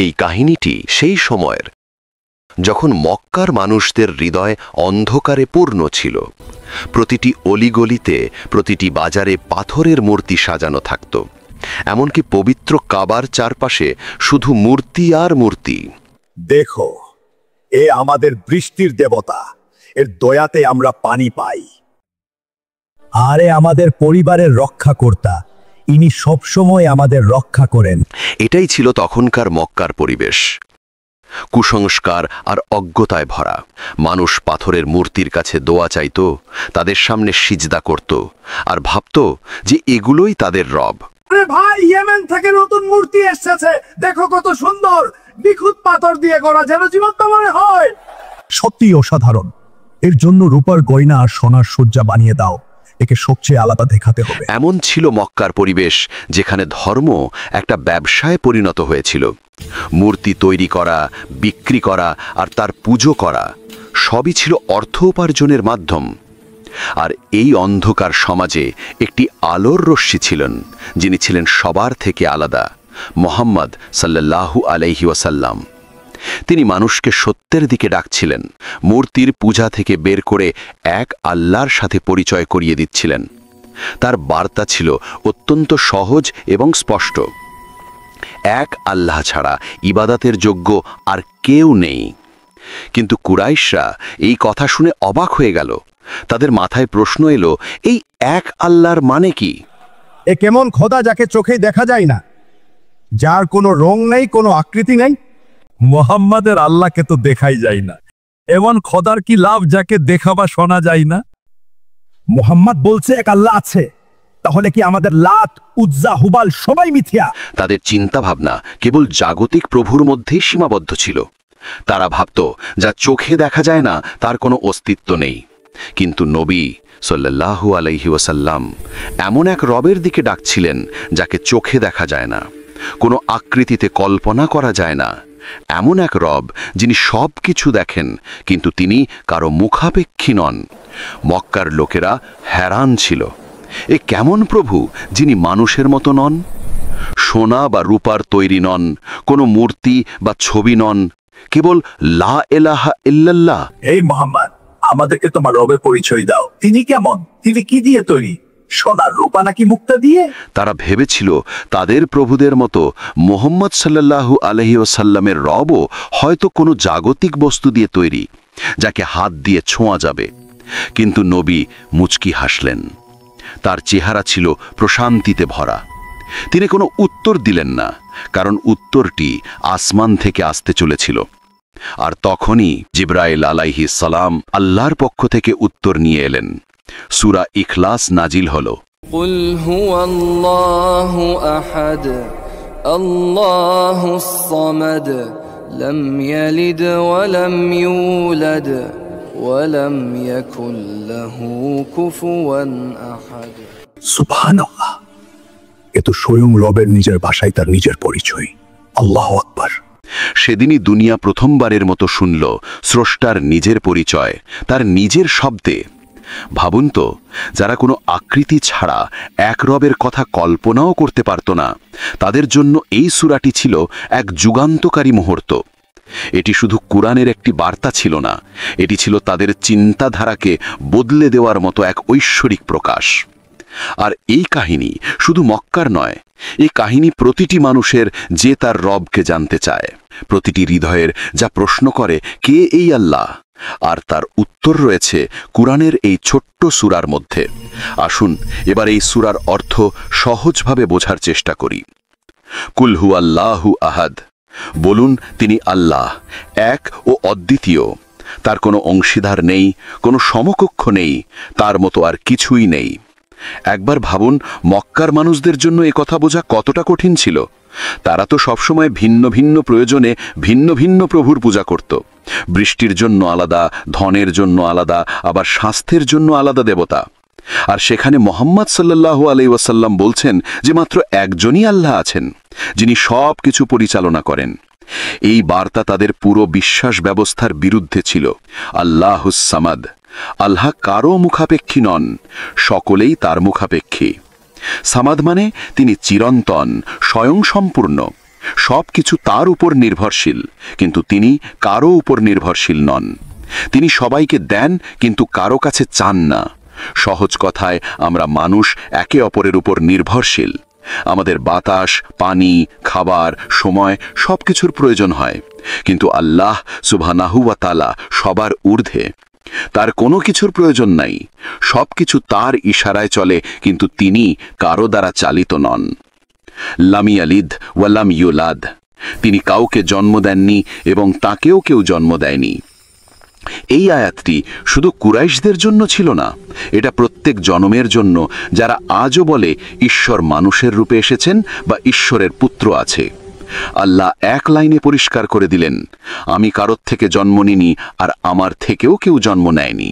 এই কাহিনীটি সেই সময়ের যখন মক্কার মানুষদের হৃদয় অন্ধকারে পূর্ণ ছিল। প্রতিটি অলিগলিতে, প্রতিটি বাজারে পাথরের মূর্তি সাজানো থাকত। এমনকি পবিত্র কাবার চারপাশে শুধু মূর্তি আর মূর্তি। দেখো, এ আমাদের বৃষ্টির দেবতা, এর দয়াতে আমরা পানি পাই। আরে আমাদের পরিবারের রক্ষাকর্তা, ইনি সবসময় আমাদের রক্ষা করেন। এটাই ছিল তখনকার মক্কার পরিবেশ, কুসংস্কার আর অজ্ঞতায় ভরা। মানুষ পাথরের মূর্তির কাছে দোয়া চাইত, তাদের সামনে সিজদা করত আর ভাবত যে এগুলোই তাদের রব। আরে ভাই, ইয়েমেন থেকে নতুন মূর্তি এসেছে, দেখো কত সুন্দর, নিখুঁত পাথর দিয়ে গড়া, যেন জীবন্ত মনে হয়। সত্যি অসাধারণ। এর জন্য রূপার গয়না আর সোনার সজ্জা বানিয়ে দাও, একে সবচেয়ে আলাদা দেখাতে হবে। এমন ছিল মক্কার পরিবেশ, যেখানে ধর্ম একটা ব্যবসায় পরিণত হয়েছিল। মূর্তি তৈরি করা, বিক্রি করা আর তার পুজো করা সবই ছিল অর্থ উপার্জনের মাধ্যম। আর এই অন্ধকার সমাজে একটি আলোর রশ্মি ছিলেন, যিনি ছিলেন সবার থেকে আলাদা, মুহাম্মদ সাল্লাল্লাহু আলাইহি ওয়াসাল্লাম। তিনি মানুষকে সত্যের দিকে ডাকছিলেন, মূর্তির পূজা থেকে বের করে এক আল্লাহর সাথে পরিচয় করিয়ে দিচ্ছিলেন। তার বার্তা ছিল অত্যন্ত সহজ এবং স্পষ্ট: এক আল্লাহ ছাড়া ইবাদতের যোগ্য আর কেউ নেই। কিন্তু কুরাইশরা এই কথা শুনে অবাক হয়ে গেল। তাদের মাথায় প্রশ্ন এলো, এই এক আল্লাহর মানে কি? এ কেমন খোদা যাকে চোখেই দেখা যায় না, যার কোনো রং নেই, কোনো আকৃতি নেই? মুহাম্মাদের আল্লাহকে তো দেখাই যায় না, এমন খোদার কি লাভ যাকে দেখা বা শোনা যায় না? মুহাম্মদ বলছে এক আল্লাহ আছে, তাহলে কি আমাদের লাত, উজ্জা, হুবাল সবাই মিথ্যা? তাদের চিন্তা ভাবনা কেবল জাগতিক প্রভুর মধ্যেই সীমাবদ্ধ ছিল। তারা ভাবত যা চোখে দেখা যায় না তার কোনো অস্তিত্ব নেই। কিন্তু নবী সাল্লাল্লাহু আলাইহি ওয়াসাল্লাম এমন এক রবের দিকে ডাকছিলেন যাকে চোখে দেখা যায় না, কোনো আকৃতিতে কল্পনা করা যায় না। এমন এক রব যিনি সব কিছু দেখেন, কিন্তু তিনি কারো মুখাপেক্ষী নন। মক্কার লোকেরা हैरान ছিল, এ কেমন প্রভু যিনি মানুষের মতো নন, সোনা বা রূপার তৈরি নন, কোনো মূর্তি বা ছবি নন, কেবল লা ইলাহা ইল্লাল্লাহ। এই মুহাম্মদ, আমাদেরকে তোমার রবের পরিচয় দাও। তিনি কেমন? তিনি কি দিয়ে তৈরি? সোনার, রূপা নাকি মুক্তা দিয়ে? তারা ভেবেছিল তাদের প্রভুদের মতো মুহাম্মদ সাল্লাল্লাহু আলাইহি ওয়াসাল্লামের রবও হয়তো কোনো জাগতিক বস্তু দিয়ে তৈরি, যাকে হাত দিয়ে ছোঁয়া যাবে। কিন্তু নবী মুচকি হাসলেন। তার চেহারা ছিল প্রশান্তিতে ভরা। তিনি কোনো উত্তর দিলেন না, কারণ উত্তরটি আসমান থেকে আসতে চলেছিল। আর তখনই জিবরাইল আলাইহিস সালাম আল্লাহর পক্ষ থেকে উত্তর নিয়ে এলেন। সূরা ইখলাস নাজিল হলো। কুল হুয়াল্লাহু আহাদ, আল্লাহুস সামাদ, লাম ইয়ালিদ ওয়া লাম ইউলাদ ওয়া লাম ইয়াকুল লাহু কুফুয়ান আহাদ। সুবহানাল্লাহ, এ তো স্বয়ং রবের নিজের ভাষায় তার নিজের পরিচয়। আল্লাহু আকবার। সেদিনই দুনিয়া প্রথমবারের মতো শুনল স্রষ্টার নিজের পরিচয়, তার নিজের শব্দে। ভাবুন তো, যারা কোনো আকৃতি ছাড়া এক রবের কথা কল্পনাও করতে পারত না, তাদের জন্য এই সূরাটি ছিল এক যুগান্তকারী মুহূর্ত। এটি শুধু কুরআনের একটি বার্তা ছিল না, এটি ছিল তাদের চিন্তাধারাকে বদলে দেওয়ার মতো এক ঐশ্বরিক প্রকাশ। আর এই কাহিনী শুধু মক্কার নয়, এই কাহিনী প্রতিটি মানুষের যে তার রবকে জানতে চায়, প্রতিটি হৃদয়ের যা প্রশ্ন করে কে এই আল্লাহ, আর তার উত্তর রয়েছে কুরআনের এই ছোট্ট সূরার মধ্যে। আসুন এবার এই সূরার অর্থ সহজভাবে বোঝার চেষ্টা করি। কুল হুয়াল্লাহু আহাদ, বলুন তিনি আল্লাহ, এক ও অদ্বিতীয়, তার কোনো অংশীদার নেই, কোনো সমকক্ষ নেই, তার মতো আর কিছুই নেই। একবার ভাবুন, মক্কার মানুষদের জন্য এ কথা বোঝা কতটা কঠিন ছিল। তারা তো সবসময় ভিন্ন ভিন্ন প্রয়োজনে ভিন্ন ভিন্ন প্রভুর পূজা করত। বৃষ্টির জন্য আলাদা, ধনের জন্য আলাদা, আবার স্বাস্থ্যের জন্য আলাদা দেবতা। আর সেখানে মুহাম্মদ সাল্লাল্লাহু আলাইহি ওয়াসাল্লাম বলছেন যে মাত্র একজনই আল্লাহ আছেন, যিনি সব কিছু পরিচালনা করেন। এই বার্তা তাদের পুরো বিশ্বাস ব্যবস্থার বিরুদ্ধে ছিল। আল্লাহুস সামাদ, আল্লাহ কারো মুখাপেক্ষী নন, সকলেই তার মুখাপেক্ষী। সামাদ মানে তিনি চিরন্তন, স্বয়ংসম্পূর্ণ। সব কিছু তার উপর নির্ভরশীল, কিন্তু তিনি কারো উপর নির্ভরশীল নন। তিনি সবাইকে দেন, কিন্তু কারো কাছে চান না। সহজ কথায়, আমরা মানুষ একে অপরের উপর নির্ভরশীল। আমাদের বাতাস, পানি, খাবার, সময় সবকিছুর প্রয়োজন হয়, কিন্তু আল্লাহ সুবহানাহু ওয়া তাআলা সবার ঊর্ধ্বে। তার কোনো কিছুর প্রয়োজন নাই, সবকিছু তার ইশারায় চলে, কিন্তু তিনি কারো দ্বারা চালিত নন। লাম ইয়ালিদ ওয়া লাম ইউলাদ, তিনি কাউকে জন্ম দেননি এবং তাকেও কেউ জন্ম দেয়নি। এই আয়াতটি শুধু কুরাইশদের জন্য ছিল না, এটা প্রত্যেক জনমের জন্য যারা আজও বলে ঈশ্বর মানুষের রূপে এসেছেন বা ঈশ্বরের পুত্র আছে। আল্লাহ এক লাইনে পরিষ্কার করে দিলেন, আমি কারোর থেকে জন্ম নিনি আর আমার থেকেও কেউ জন্ম নেয়নি।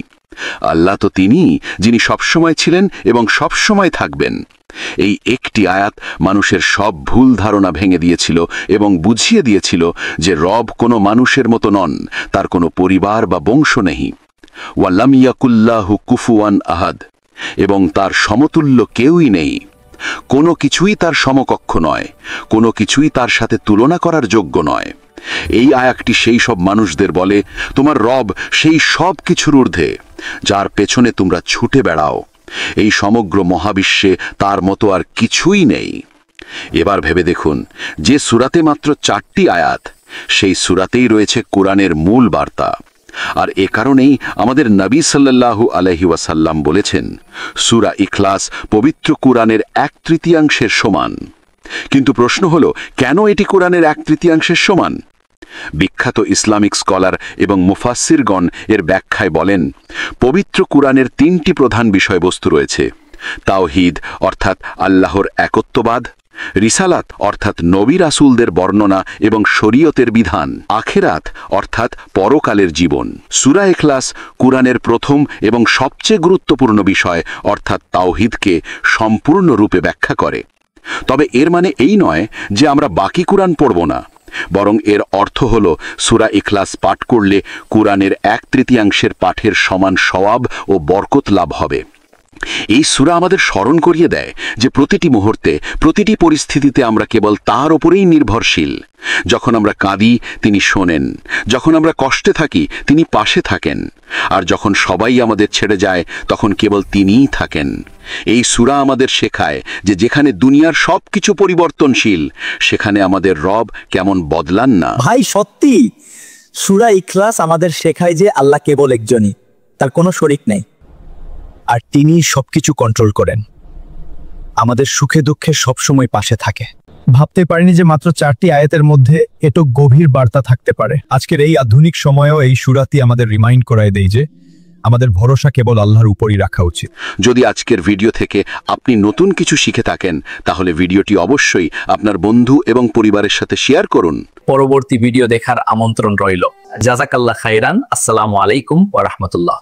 আল্লাহ তো তিনি, যিনি সবসময় ছিলেন এবং সবসময় থাকবেন। এই একটি আয়াত মানুষের সব ভুল ধারণা ভেঙে দিয়েছিল এবং বুঝিয়ে দিয়েছিল যে রব কোনো মানুষের মতো নন, তার কোনো পরিবার বা বংশ নেই। ওয়া লাম ইয়াকুল্লাহু কুফুয়ান আহাদ, এবং তার সমতুল্য কেউই নেই। কোনো কিছুই তার সমকক্ষ নয়, কোনো কিছুই তার সাথে তুলনা করার যোগ্য নয়। এই আয়াতটি সেই সব মানুষদের বলে, তোমার রব সেই সব কিছুর ঊর্ধ্বে, যার পেছনে তোমরা ছুটে বেড়াও। এই সমগ্র মহাবিশ্বে তার মতো আর কিছুই নেই। এবার ভেবে দেখুন, যে সূরাতে মাত্র 4টি আয়াত, সেই সূরাতেই রয়েছে কোরআনের মূল বার্তা। আর এ কারণেই আমাদের নবী সাল্লাল্লাহু আলাইহি ওয়াসাল্লাম বলেছেন, সূরা ইখলাস পবিত্র কোরআনের 1/3 সমান। কিন্তু প্রশ্ন হলো, কেন এটি কোরআনের 1/3 সমান? বিখ্যাত ইসলামিক স্কলার এবং মুফাসসিরগণ এর ব্যাখ্যায় বলেন, পবিত্র কোরআনের 3টি প্রধান বিষয়বস্তু রয়েছে। তাওহীদ অর্থাৎ আল্লাহর একত্ববাদ, রিসালাত অর্থাৎ নবী রাসূলদের বর্ণনা এবং শরীয়তের বিধান, আখিরাত অর্থাৎ পরকালের জীবন। সূরা ইখলাস কোরআনের প্রথম এবং সবচেয়ে গুরুত্বপূর্ণ বিষয় অর্থাৎ তাওহীদকে সম্পূর্ণরূপে ব্যাখ্যা করে। তবে এর মানে এই নয় যে আমরা বাকি কোরআন পড়ব না, বরং এর অর্থ হল সূরা ইখলাস পাঠ করলে কোরআনের 1/3 পাঠের সমান সওয়াব ও বরকত লাভ হবে। এই সূরা আমাদের স্মরণ করিয়ে দেয় যে প্রতিটি মুহূর্তে, প্রতিটি পরিস্থিতিতে আমরা কেবল তার উপরেই নির্ভরশীল। যখন আমরা কাঁদি, তিনি শোনেন; যখন আমরা কষ্টে থাকি, তিনি পাশে থাকেন; আর যখন সবাই আমাদের ছেড়ে যায়, তখন কেবল তিনিই থাকেন। এই সূরা আমাদের শেখায় যে যেখানে দুনিয়ার সবকিছু পরিবর্তনশীল, সেখানে আমাদের রব কেমন বদলান না। ভাই সত্যি, সূরা ইখলাস আমাদের শেখায় যে আল্লাহ কেবল একজনই, তার কোনো শরীক নেই, আর তিনি সবকিছু কন্ট্রোল করেন, আমাদের সুখে দুঃখে সবসময় পাশে থাকে। ভাবতে পারিনি যে মাত্র 4টি আয়াতের মধ্যে এত গভীর বার্তা থাকতে পারে। আজকের এই আধুনিক সময়েও এই সূরাটি আমাদের রিমাইন্ড করায় দেয় যে আমাদের ভরসা কেবল আল্লাহর উপরই রাখা উচিত। যদি আজকের ভিডিও থেকে আপনি নতুন কিছু শিখে থাকেন, তাহলে ভিডিওটি অবশ্যই আপনার বন্ধু এবং পরিবারের সাথে শেয়ার করুন। পরবর্তী ভিডিও দেখার আমন্ত্রণ রইল। জাযাকাল্লাহ খাইরান। আসসালামু আলাইকুম ওয়া রাহমাতুল্লাহ।